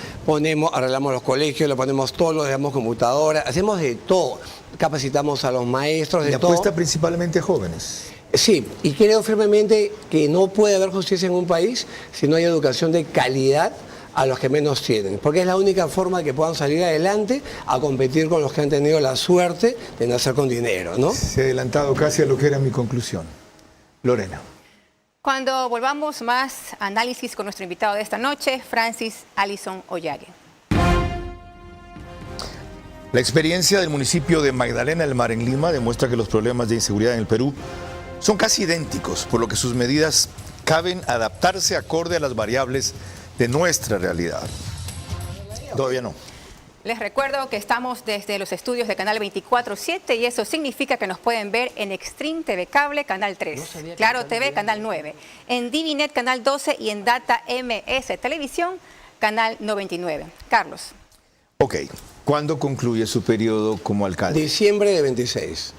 Arreglamos los colegios, le ponemos todo, le damos computadoras, hacemos de todo. Capacitamos a los maestros, de todo. ¿Y apuesta principalmente a jóvenes? Sí, y creo firmemente que no puede haber justicia en un país si no hay educación de calidad a los que menos tienen, porque es la única forma de que puedan salir adelante a competir con los que han tenido la suerte de nacer con dinero, ¿no? Se ha adelantado casi a lo que era mi conclusión. Lorena. Cuando volvamos, más análisis con nuestro invitado de esta noche, Francis Allison Ollague. La experiencia del municipio de Magdalena del Mar en Lima demuestra que los problemas de inseguridad en el Perú son casi idénticos, por lo que sus medidas caben adaptarse acorde a las variables de nuestra realidad. Todavía no. Les recuerdo que estamos desde los estudios de Canal 24/7 y eso significa que nos pueden ver en Extreme TV Cable, Canal 3, Claro TV, Canal 9, en Divinet, Canal 12 y en Data MS Televisión, Canal 99. Carlos. Ok, ¿cuándo concluye su periodo como alcalde? Diciembre de 26.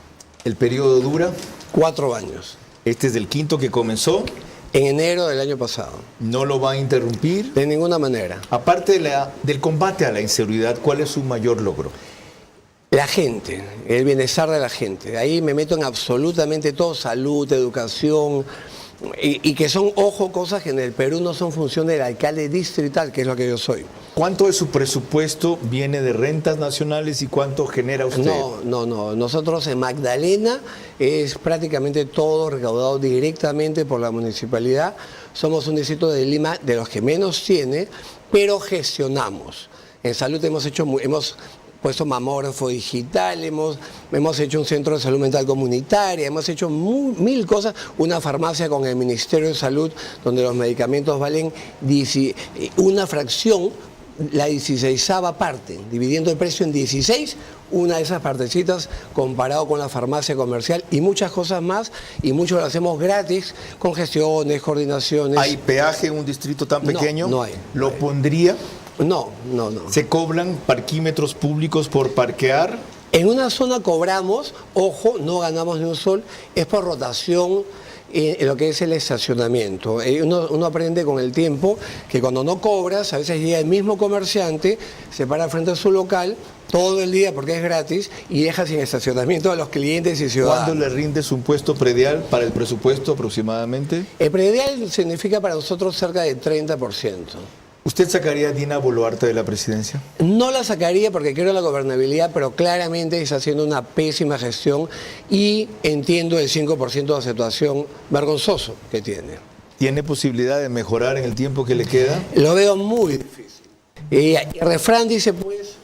¿El periodo dura? 4 años. ¿Este es el quinto que comenzó? En enero del año pasado. ¿No lo va a interrumpir? De ninguna manera. Aparte del combate a la inseguridad, ¿cuál es su mayor logro? La gente, el bienestar de la gente. Ahí me meto en absolutamente todo, salud, educación, y que son, ojo, cosas que en el Perú no son función del alcalde distrital, que es lo que yo soy. ¿Cuánto de su presupuesto viene de rentas nacionales y cuánto genera usted? No. Nosotros en Magdalena es prácticamente todo recaudado directamente por la municipalidad. Somos un distrito de Lima de los que menos tiene, pero gestionamos. En salud hemos puesto mamógrafo digital, hemos hecho un centro de salud mental comunitaria, hemos hecho mil cosas, una farmacia con el Ministerio de Salud donde los medicamentos valen una fracción, la 16ª parte, dividiendo el precio en 16, una de esas partecitas comparado con la farmacia comercial y muchas cosas más, y mucho lo hacemos gratis, con gestiones, coordinaciones. ¿Hay peaje en un distrito tan pequeño? No hay. ¿Lo pondría? No. ¿Se cobran parquímetros públicos por parquear? En una zona cobramos, ojo, no ganamos ni un sol, es por rotación en lo que es el estacionamiento. Uno aprende con el tiempo que cuando no cobras, a veces llega el mismo comerciante, se para frente a su local todo el día porque es gratis y deja sin estacionamiento a los clientes y ciudadanos. ¿Cuándo le rindes un puesto predial para el presupuesto aproximadamente? El predial significa para nosotros cerca del 30%. ¿Usted sacaría a Dina Boluarte de la presidencia? No la sacaría porque creo en la gobernabilidad, pero claramente está haciendo una pésima gestión y entiendo el 5% de aceptación vergonzoso que tiene. ¿Tiene posibilidad de mejorar en el tiempo que le queda? Lo veo muy difícil. El refrán dice, pues,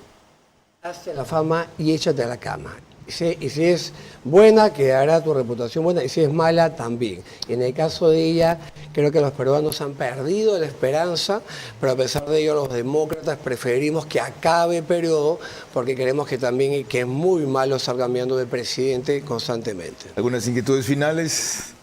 hazte la fama y échate a la cama. Y si es buena, quedará tu reputación buena, y si es mala, también. Y en el caso de ella, creo que los peruanos han perdido la esperanza, pero a pesar de ello, los demócratas preferimos que acabe el periodo, porque creemos que también que es muy malo estar cambiando de presidente constantemente. ¿Algunas inquietudes finales?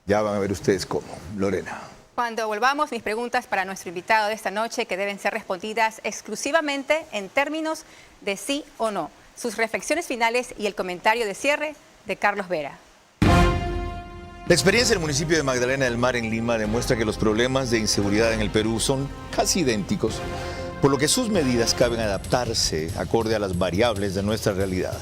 Ya van a ver ustedes cómo. Lorena. Cuando volvamos, mis preguntas para nuestro invitado de esta noche, que deben ser respondidas exclusivamente en términos de sí o no. Sus reflexiones finales y el comentario de cierre de Carlos Vera. La experiencia del municipio de Magdalena del Mar en Lima demuestra que los problemas de inseguridad en el Perú son casi idénticos, por lo que sus medidas caben adaptarse acorde a las variables de nuestra realidad.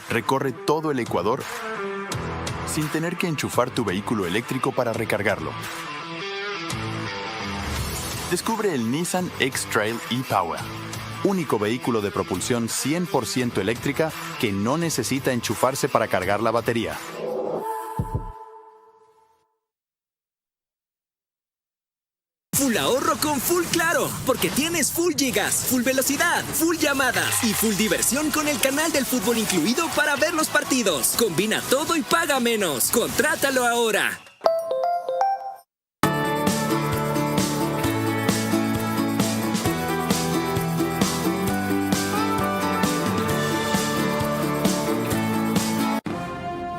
Recorre todo el Ecuador sin tener que enchufar tu vehículo eléctrico para recargarlo. Descubre el Nissan X-Trail e-Power, único vehículo de propulsión 100% eléctrica que no necesita enchufarse para cargar la batería. Full ahorro con Full Claro, porque tienes full gigas, full velocidad, full llamadas y full diversión con el canal del fútbol incluido para ver los partidos. Combina todo y paga menos. Contrátalo ahora.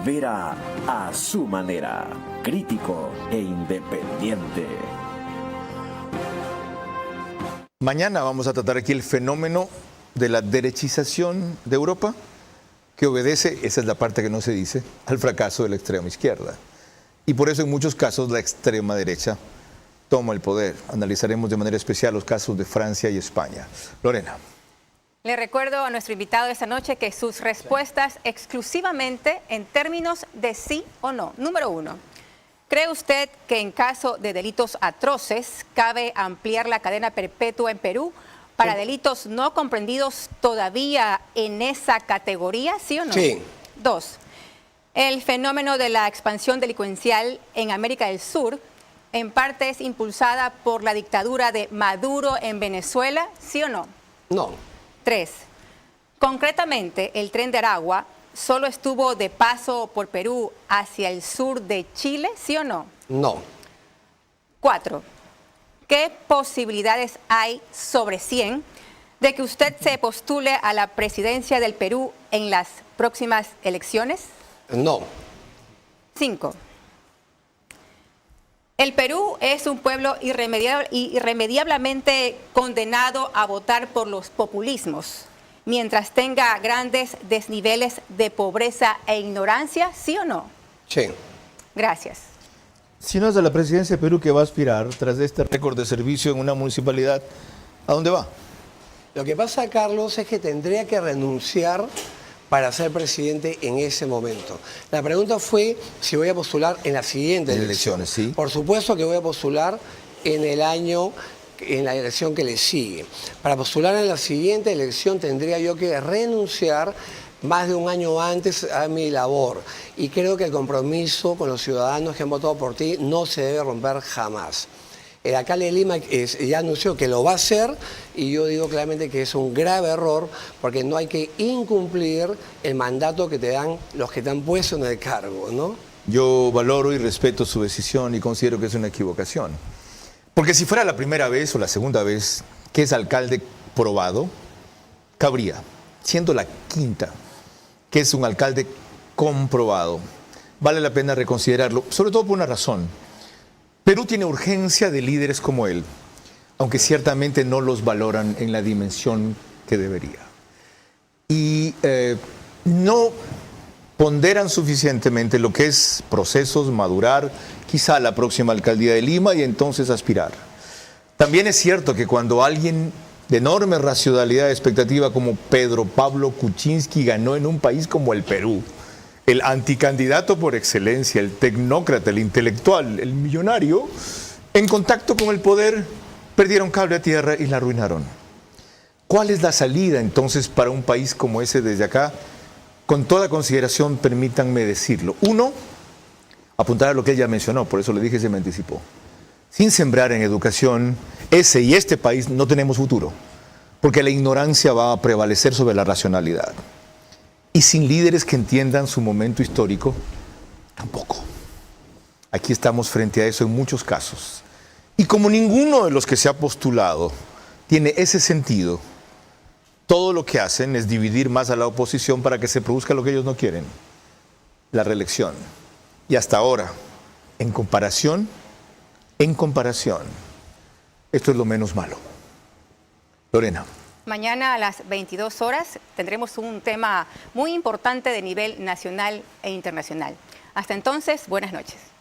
Vera a su manera, crítico e independiente. Mañana vamos a tratar aquí el fenómeno de la derechización de Europa, que obedece, esa es la parte que no se dice, al fracaso de la extrema izquierda. Y por eso en muchos casos la extrema derecha toma el poder. Analizaremos de manera especial los casos de Francia y España. Lorena. Le recuerdo a nuestro invitado de esta noche que sus respuestas exclusivamente en términos de sí o no. Número 1. ¿Cree usted que en caso de delitos atroces cabe ampliar la cadena perpetua en Perú para delitos no comprendidos todavía en esa categoría, sí o no? Sí. 2. El fenómeno de la expansión delincuencial en América del Sur en parte es impulsada por la dictadura de Maduro en Venezuela, ¿sí o no? No. 3. Concretamente, el Tren de Aragua solo estuvo de paso por Perú hacia el sur de Chile, ¿sí o no? No. 4. ¿Qué posibilidades hay sobre 100 de que usted se postule a la presidencia del Perú en las próximas elecciones? No. 5. El Perú es un pueblo irremediablemente condenado a votar por los populismos, mientras tenga grandes desniveles de pobreza e ignorancia, ¿sí o no? Sí. Gracias. Si no es a la presidencia de Perú que va a aspirar tras este récord de servicio en una municipalidad, ¿a dónde va? Lo que pasa, Carlos, es que tendría que renunciar para ser presidente en ese momento. La pregunta fue si voy a postular en la siguiente elección. Sí. Por supuesto que voy a postular en la elección que le sigue. Para postular en la siguiente elección tendría yo que renunciar más de un año antes a mi labor. Y creo que el compromiso con los ciudadanos que han votado por ti no se debe romper jamás. El alcalde de Lima ya anunció que lo va a hacer y yo digo claramente que es un grave error porque no hay que incumplir el mandato que te dan los que te han puesto en el cargo, ¿no? Yo valoro y respeto su decisión y considero que es una equivocación. Porque si fuera la primera vez o la segunda vez que es alcalde probado, cabría. Siendo la quinta que es un alcalde comprobado, vale la pena reconsiderarlo, sobre todo por una razón. Perú tiene urgencia de líderes como él, aunque ciertamente no los valoran en la dimensión que debería. Y no ponderan suficientemente lo que es procesos, madurar, quizá la próxima alcaldía de Lima y entonces aspirar. También es cierto que cuando alguien de enorme racionalidad y expectativa como Pedro Pablo Kuczynski ganó en un país como el Perú, el anticandidato por excelencia, el tecnócrata, el intelectual, el millonario, en contacto con el poder, perdieron cable a tierra y la arruinaron. ¿Cuál es la salida entonces para un país como ese desde acá? Con toda consideración, permítanme decirlo. Uno, apuntar a lo que ella mencionó, por eso le dije, se me anticipó. Sin sembrar en educación, ese y este país no tenemos futuro. porque la ignorancia va a prevalecer sobre la racionalidad. Y sin líderes que entiendan su momento histórico, tampoco. Aquí estamos frente a eso en muchos casos. Y como ninguno de los que se ha postulado tiene ese sentido, todo lo que hacen es dividir más a la oposición para que se produzca lo que ellos no quieren, la reelección. Y hasta ahora, en comparación, esto es lo menos malo. Lorena. Mañana a las 22 horas tendremos un tema muy importante de nivel nacional e internacional. Hasta entonces, buenas noches.